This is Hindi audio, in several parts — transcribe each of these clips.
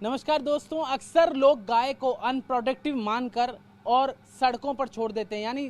नमस्कार दोस्तों, अक्सर लोग गाय को अनप्रोडक्टिव मानकर और सड़कों पर छोड़ देते हैं। यानी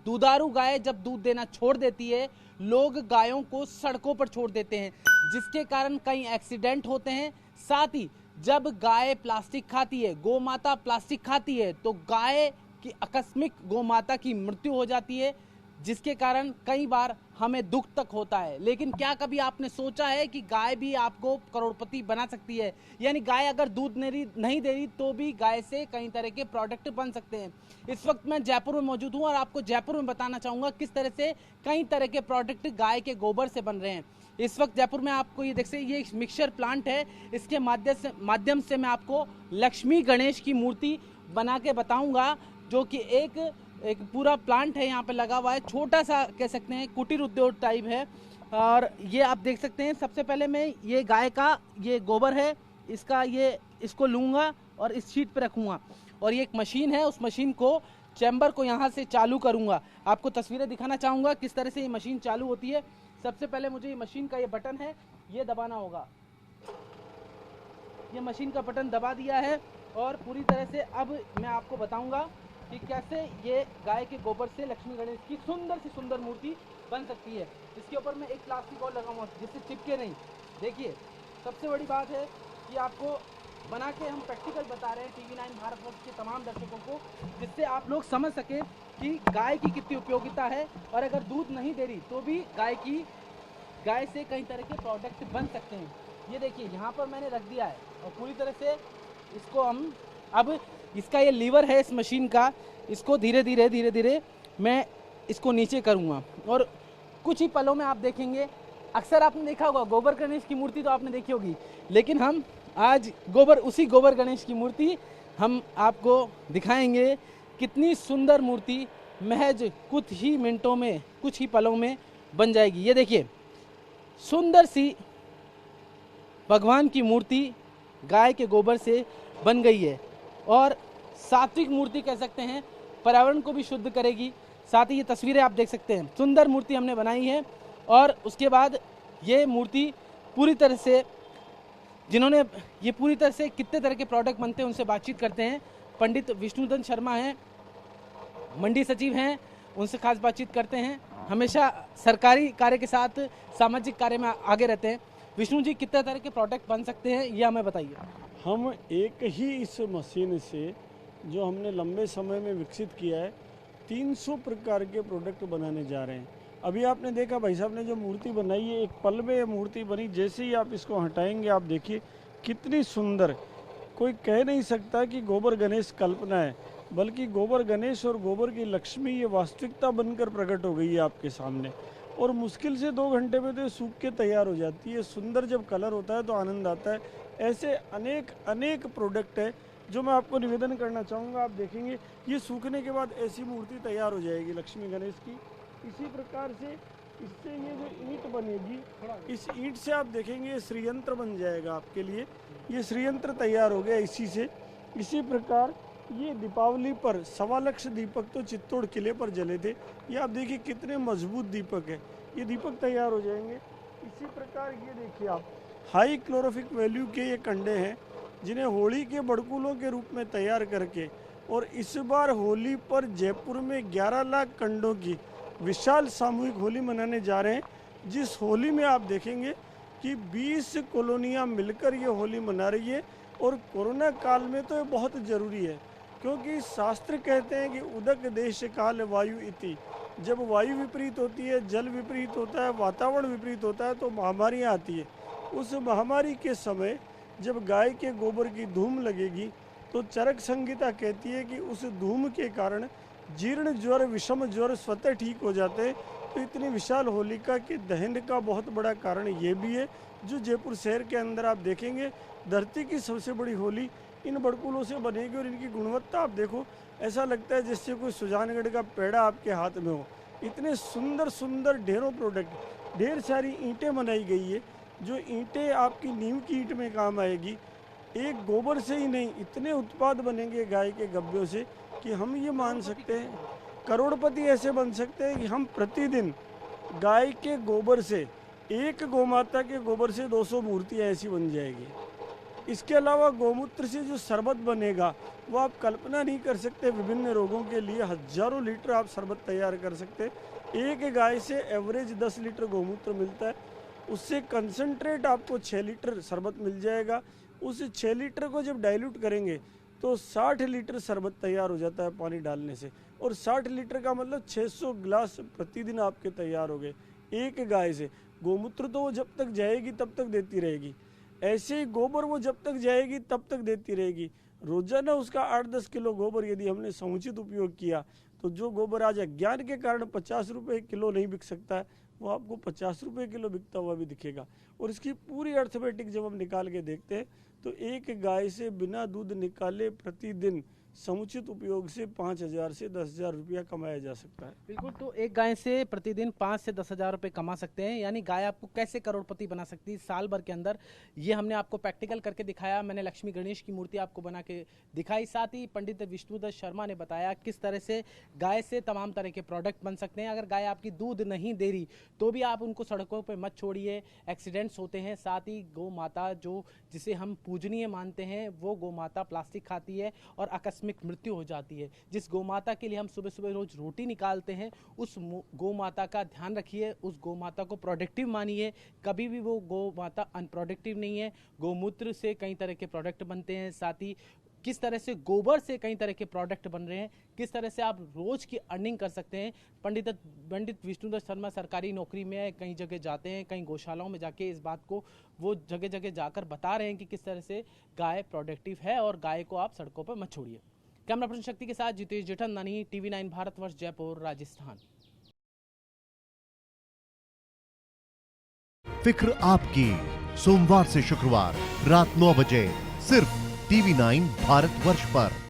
दुधारू गाय जब दूध देना छोड़ देती है, लोग गायों को सड़कों पर छोड़ देते हैं, जिसके कारण कई एक्सीडेंट होते हैं। साथ ही जब गाय प्लास्टिक खाती है, गौ माता प्लास्टिक खाती है, तो गाय की आकस्मिक गौ माता की मृत्यु हो जाती है, जिसके कारण कई बार हमें दुख तक होता है। लेकिन क्या कभी आपने सोचा है कि गाय भी आपको करोड़पति बना सकती है? यानी गाय अगर दूध नहीं दे रही तो भी गाय से कई तरह के प्रोडक्ट बन सकते हैं। इस वक्त मैं जयपुर में मौजूद हूं और आपको जयपुर में बताना चाहूँगा किस तरह से कई तरह के प्रोडक्ट गाय के गोबर से बन रहे हैं। इस वक्त जयपुर में आपको ये देख सकते, ये एक मिक्सचर प्लांट है। इसके माध्यम से मैं आपको लक्ष्मी गणेश की मूर्ति बना के बताऊँगा, जो कि एक पूरा प्लांट है यहाँ पे लगा हुआ है। छोटा सा कह सकते हैं कुटीर उद्योग टाइप है। और ये आप देख सकते हैं, सबसे पहले मैं ये गाय का ये गोबर है, इसको लूँगा और इस शीट पे रखूँगा। और ये एक मशीन है, उस मशीन को चैम्बर को यहाँ से चालू करूँगा। आपको तस्वीरें दिखाना चाहूँगा किस तरह से ये मशीन चालू होती है। सबसे पहले मुझे ये मशीन का ये बटन है, ये दबाना होगा। ये मशीन का बटन दबा दिया है और पूरी तरह से अब मैं आपको बताऊँगा कि कैसे ये गाय के गोबर से लक्ष्मी गणेश की सुंदर से सुंदर मूर्ति बन सकती है। इसके ऊपर मैं एक प्लास्टिक और लगाऊंगा जिससे चिपके नहीं। देखिए, सबसे बड़ी बात है कि आपको बना के हम प्रैक्टिकल बता रहे हैं TV9 भारतवर्ष के तमाम दर्शकों को, जिससे आप लोग समझ सकें कि गाय की कितनी उपयोगिता है। और अगर दूध नहीं दे रही तो भी गाय से कई तरह के प्रोडक्ट बन सकते हैं। ये देखिए, यहाँ पर मैंने रख दिया है और पूरी तरह से इसको हम अब इसका ये लीवर है इस मशीन का, इसको धीरे धीरे मैं इसको नीचे करूँगा और कुछ ही पलों में आप देखेंगे। अक्सर आपने देखा होगा गोबर गणेश की मूर्ति तो आपने देखी होगी, लेकिन हम आज उसी गोबर गणेश की मूर्ति हम आपको दिखाएंगे। कितनी सुंदर मूर्ति महज कुछ ही मिनटों में, कुछ ही पलों में बन जाएगी। ये देखिए, सुंदर सी भगवान की मूर्ति गाय के गोबर से बन गई है और सात्विक मूर्ति कह सकते हैं, पर्यावरण को भी शुद्ध करेगी। साथ ही ये तस्वीरें आप देख सकते हैं, सुंदर मूर्ति हमने बनाई है। और उसके बाद ये मूर्ति पूरी तरह से कितने तरह के प्रोडक्ट बनते हैं उनसे बातचीत करते हैं। पंडित विष्णुधन शर्मा हैं, मंडी सचिव हैं, उनसे खास बातचीत करते हैं। हमेशा सरकारी कार्य के साथ सामाजिक कार्य में आगे रहते हैं। विष्णु जी, कितने तरह के प्रोडक्ट बन सकते हैं ये हमें बताइए। हम एक ही इस मशीन से जो हमने लंबे समय में विकसित किया है 300 प्रकार के प्रोडक्ट बनाने जा रहे हैं। अभी आपने देखा भाई साहब ने जो मूर्ति बनाई है, एक पल में ये मूर्ति बनी। जैसे ही आप इसको हटाएंगे, आप देखिए कितनी सुंदर। कोई कह नहीं सकता कि गोबर गणेश कल्पना है, बल्कि गोबर गणेश और गोबर की लक्ष्मी ये वास्तविकता बनकर प्रकट हो गई है आपके सामने। और मुश्किल से 2 घंटे में तो ये सूख के तैयार हो जाती है। सुंदर जब कलर होता है तो आनंद आता है। ऐसे अनेक प्रोडक्ट है जो मैं आपको निवेदन करना चाहूँगा। आप देखेंगे ये सूखने के बाद ऐसी मूर्ति तैयार हो जाएगी लक्ष्मी गणेश की। इसी प्रकार से इससे ये जो ईंट बनेगी, इस ईंट से आप देखेंगे ये श्रीयंत्र बन जाएगा आपके लिए। ये श्रीयंत्र तैयार हो गया इसी से। इसी प्रकार ये दीपावली पर 1.25 लाख दीपक तो चित्तौड़ किले पर जले थे। ये आप देखिए कितने मजबूत दीपक है, ये दीपक तैयार हो जाएंगे। इसी प्रकार ये देखिए आप, हाई क्लोरोफिक वैल्यू के ये कंडे हैं जिन्हें होली के बड़कुलों के रूप में तैयार करके, और इस बार होली पर जयपुर में 11 लाख कंडों की विशाल सामूहिक होली मनाने जा रहे हैं। जिस होली में आप देखेंगे कि 20 कॉलोनियाँ मिलकर ये होली मना रही है। और कोरोना काल में तो ये बहुत ज़रूरी है, क्योंकि शास्त्र कहते हैं कि उदक देश काल वायु इति। जब वायु विपरीत होती है, जल विपरीत होता है, वातावरण विपरीत होता है तो महामारियाँ आती है। उस महामारी के समय जब गाय के गोबर की धूम लगेगी तो चरक संहिता कहती है कि उस धूम के कारण जीर्ण ज्वर, विषम ज्वर स्वतः ठीक हो जाते हैं। तो इतनी विशाल होलिका के दहन का बहुत बड़ा कारण ये भी है, जो जयपुर शहर के अंदर आप देखेंगे धरती की सबसे बड़ी होली इन बड़कुलों से बनेगी। और इनकी गुणवत्ता आप देखो, ऐसा लगता है जैसे कोई सुजानगढ़ का पेड़ा आपके हाथ में हो। इतने सुंदर सुंदर ढेरों प्रोडक्ट, ढेर सारी ईंटें बनाई गई है, जो ईंटें आपकी नीम की ईंट में काम आएगी। एक गोबर से ही नहीं, इतने उत्पाद बनेंगे गाय के गब्बों से कि हम ये मान सकते हैं करोड़पति ऐसे बन सकते हैं कि हम प्रतिदिन गाय के गोबर से, एक गौमाता के गोबर से 200 मूर्तियाँ ऐसी बन जाएगी। इसके अलावा गौमूत्र से जो शरबत बनेगा वो आप कल्पना नहीं कर सकते। विभिन्न रोगों के लिए हजारों लीटर आप शरबत तैयार कर सकते। एक गाय से एवरेज 10 लीटर गौमूत्र मिलता है, उससे कंसंट्रेट आपको 6 लीटर शरबत मिल जाएगा। उस 6 लीटर को जब डाइल्यूट करेंगे तो 60 लीटर शरबत तैयार हो जाता है पानी डालने से, और 60 लीटर का मतलब 600 गिलास प्रतिदिन आपके तैयार हो गए एक गाय से। गोमूत्र तो वो जब तक जाएगी तब तक देती रहेगी, ऐसे ही गोबर वो जब तक जाएगी तब तक देती रहेगी। रोजाना उसका 8-10 किलो गोबर यदि हमने समुचित उपयोग किया तो जो गोबर आज अज्ञान के कारण 50 रुपये किलो नहीं बिक सकता है, वो आपको 50 रुपये किलो बिकता हुआ भी दिखेगा। और इसकी पूरी अर्थमेटिक जब हम निकाल के देखते हैं तो एक गाय से बिना दूध निकाले प्रतिदिन समुचित उपयोग से 5,000 से 10,000 रुपया कमाया जा सकता है। बिल्कुल, तो एक गाय से प्रतिदिन 5 से 10,000 रुपये कमा सकते हैं, यानी गाय आपको कैसे करोड़पति बना सकती है साल भर के अंदर। ये हमने आपको प्रैक्टिकल करके दिखाया। मैंने लक्ष्मी गणेश की मूर्ति आपको बना के दिखाई, साथ ही पंडित विष्णुदत्त शर्मा ने बताया किस तरह से गाय से तमाम तरह के प्रोडक्ट बन सकते हैं। अगर गाय आपकी दूध नहीं दे रही तो भी आप उनको सड़कों पर मत छोड़िए, एक्सीडेंट्स होते हैं। साथ ही गौ माता जो जिसे हम पूजनीय मानते हैं वो गौ माता प्लास्टिक खाती है और आकस्मिक मृत्यु हो जाती है। जिस गौ माता के लिए हम सुबह सुबह रोज रोटी निकालते हैं उस गौ माता का ध्यान रखिए, उस गौ माता को प्रोडक्टिव मानिए। कभी भी वो गौ माता अनप्रोडक्टिव नहीं है। गौमूत्र से कई तरह के प्रोडक्ट बनते हैं, साथ ही किस तरह से गोबर से कई तरह के प्रोडक्ट बन रहे हैं, किस तरह से आप रोज की अर्निंग कर सकते हैं। पंडित विष्णुदत्त शर्मा सरकारी नौकरी में है, कई जगह जाते हैं, कई गौशालाओं में जाके इस बात को वो जगह जगह जाकर बता रहे हैं कि किस तरह से गाय प्रोडक्टिव है और गाय को आप सड़कों पर मत छोड़िए। कैमरा पर्सन शक्ति के साथ जितेश जेठंदानी, TV9 भारतवर्ष, जयपुर, राजस्थान। फिक्र आपकी, सोमवार से शुक्रवार रात 9 बजे सिर्फ TV9 भारतवर्ष पर।